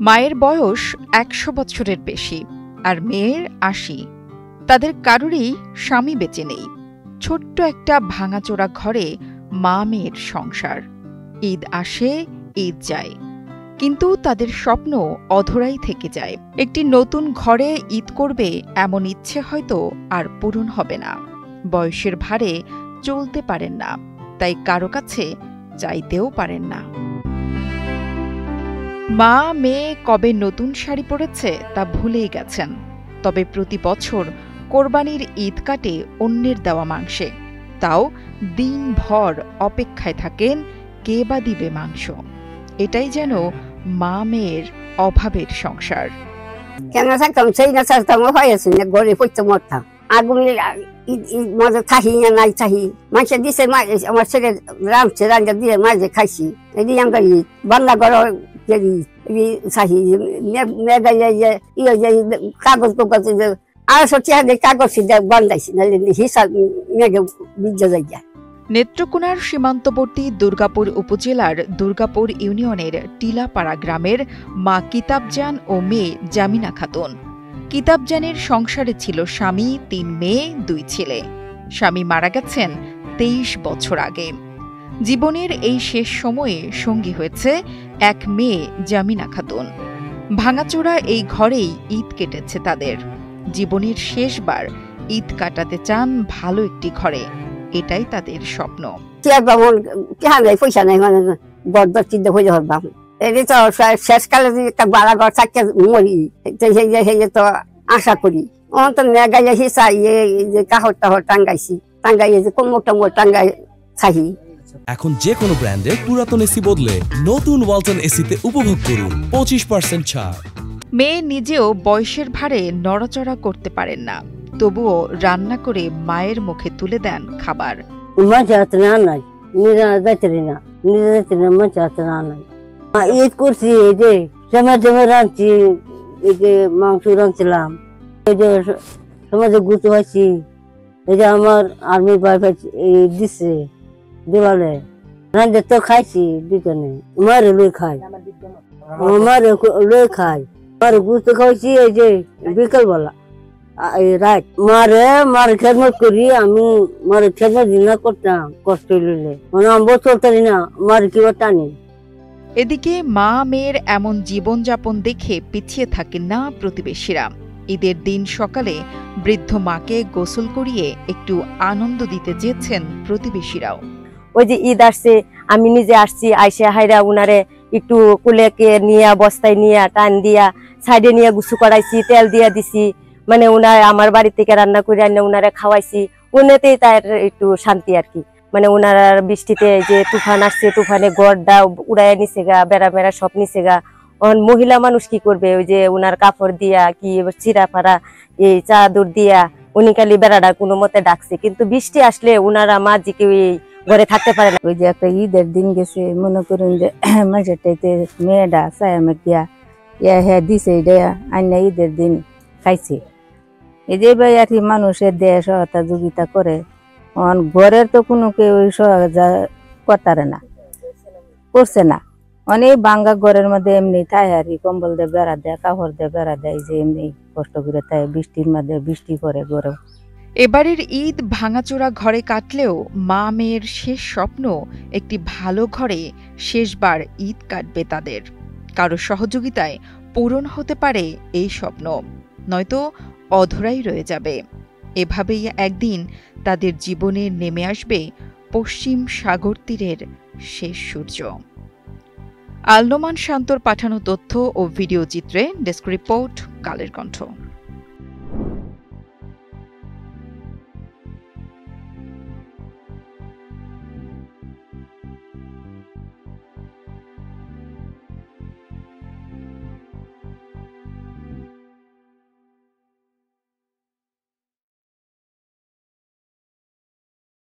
মায়ের বয়স ১০০ বছরের বেশি, আর মেয়ের ৮০। তাদের কারোরই স্বামী বেঁচে নেই। ছোট্ট একটা ভাঙাচোরা ঘরে মা মেয়ের সংসার। ঈদ আসে, ঈদ যায়, কিন্তু তাদের স্বপ্ন অধরাই থেকে যায়। একটি নতুন ঘরে ঈদ করবে এমন ইচ্ছে হয়তো আর পূরণ হবে না। বয়সের ভারে চলতে পারেন না, তাই কারো কাছে চাইতেও পারেন না। মা মেয়ে কবে নতুন শাড়ি পরেছে তা ভুলেই গেছেন। তবে প্রতি বছর কোরবানির ঈদ কাটে অন্যের দেওয়া মাংসে। তাও দিনভর অপেক্ষায় থাকেন কে বা দিবে মাংস। এটাই যেন মা মেয়ের অভাবের সংসার। কেন থাকতাম সেই না থাকতাম হয়েছে না, গড়ে পড়তে মরতাম। আগুন মজা থাহি না নাই থাহি মাংস দিছে, আমার ছেলে রামছে রান্না দিয়ে মাঝে খাইছি। এদিকে আমরা বান্না ঘর চাহি কাগজ কাগজ ২৫০ টাকা কাগজ বান্ধাইছি, হিসাব মেঘে বিদ্যা যাইয়া। নেত্রকোনার সীমান্তবর্তী দুর্গাপুর উপজেলার দুর্গাপুর ইউনিয়নের টিলাপাড়া গ্রামের মা কিতাবজান ও মেয়ে জামিনা খাতুন। কিতাবজানের সংসারে ছিল স্বামী, ৩ মেয়ে, ২ ছেলে। স্বামী মারা গেছেন ২৩ বছর আগে। জীবনের এই শেষ সময়ে সঙ্গী হয়েছে এক মেয়ে জামিনা খাতুন। ভাঙাচোরা এই ঘরেই ঈদ কেটেছে তাদের। জীবনের শেষবার ঈদ কাটাতে চান ভালো একটি ঘরে, এটাই তাদের স্বপ্ন। পয়সা নাই মানে বড় চিন্তা হয়ে যাবার এই তো শেষকালে একটা বাড়া ঘর থাকতে মরি, তো আশা করি। তো মেঘাইয়া হিসা কাহর টাহর টাঙ্গাইছি, টাঙ্গাইয়ে যে কোমর টমর টাঙ্গাই থাকি। এখন যে কোনো ব্র্যান্ডের পুরাতন এসি বদলে নতুন ওয়ালটন এসিতে উপভোগ করুন ২৫% ছাড়। মেয়ে নিজেও বয়সের ভারে নড়াচড়া করতে পারেন না, তবুও রান্না করে মায়ের মুখে তুলে দেন খাবার। ঈদ করছি, এই যে জমা রাঁধছি, এই যে মাংস রাঁধছিলাম, এই যে সমাজে গুছু হয়েছি, এই যে আমার আর্মি বাইফ দিচ্ছে দেওয়ালে রাঁধে তো খাইছি দুজনে। মারে লই খাই, মারে লই খাই, মারে গুছু খাইছি এই যে বিকেল বেলা রাত। মারে খেদমত করি আমি, মারে খেদমত দিনা করতাম কষ্ট লইলে, মানে আমি চলতে না মারে কিবা টানি। এদিকে মা মেয়ের এমন জীবনযাপন দেখে পিছিয়ে থাকেন না প্রতিবেশীরা। ঈদের দিন সকালে বৃদ্ধ মাকে গোসল করিয়ে একটু আনন্দ দিতে চেয়েছেন প্রতিবেশীরাও। ওই যে ঈদ আসছে, আমি নিজে আসছি, আইসা হাইরা উনারে একটু কুলেকে নিয়ে বস্তায় নিয়ে টান দিয়া সাইডে নিয়ে গুছু করাইছি, তেল দিয়া দিছি, মানে উনার আমার বাড়ি থেকে রান্না করে আনে উনারে খাওয়াইছি। উনাতেই তার একটু শান্তি আর কি। মানে উনার বৃষ্টিতে যে তুফান আসছে, তুফানে গড়টা উড়াইয়া নিছে গা, বেড়া মেরা সব নিছে গা। মহিলা মানুষ কি করবে, ওই যে উনার কাপড় দিয়া কি চিরা ফাড়া এই চাদর দিয়া উনি খালি বেড়াটা কোনো মতে ডাকছে, কিন্তু বৃষ্টি আসলে উনারা মাঝিকে ঘরে থাকতে পারে না। ওই যে একটা ঈদের দিন গেছে, মনে করুন যে মাঝেটাইতে মেয়েটা চায় আমাকে দিয়া হ্যাঁ দিছে, এটা আইনা ঈদের দিন খাইছে। এই যে ভাই আর কি মানুষের দেয় সহযোগিতা করে, ঘরের তো কোনো কেউ সহযোগিতা করতে না, করছে না। অনেক ভাঙ্গা ঘরের মধ্যে এমনি তাই আর কি, কম্বল দিয়ে বেড়া দেয়, কাপড় দিয়ে বেড়া দেয়, যে এমনি কষ্ট করে তাই বৃষ্টির মধ্যে বৃষ্টি পড়ে ঘরে। এবারের ঈদ ভাঙাচোরা ঘরে কাটলেও মা মেয়ের শেষ স্বপ্ন একটি ভালো ঘরে শেষবার ঈদ কাটবে তাদের। কারো সহযোগিতায় পূরণ হতে পারে এই স্বপ্ন, নয়তো অধরাই রয়ে যাবে। এভাবেই একদিন তাদের জীবনে নেমে আসবে পশ্চিম সাগর তীরের শেষ সূর্য। আল নোমান শান্তর পাঠানো তথ্য ও ভিডিও চিত্রে ডেস্ক রিপোর্ট, কালের কণ্ঠ।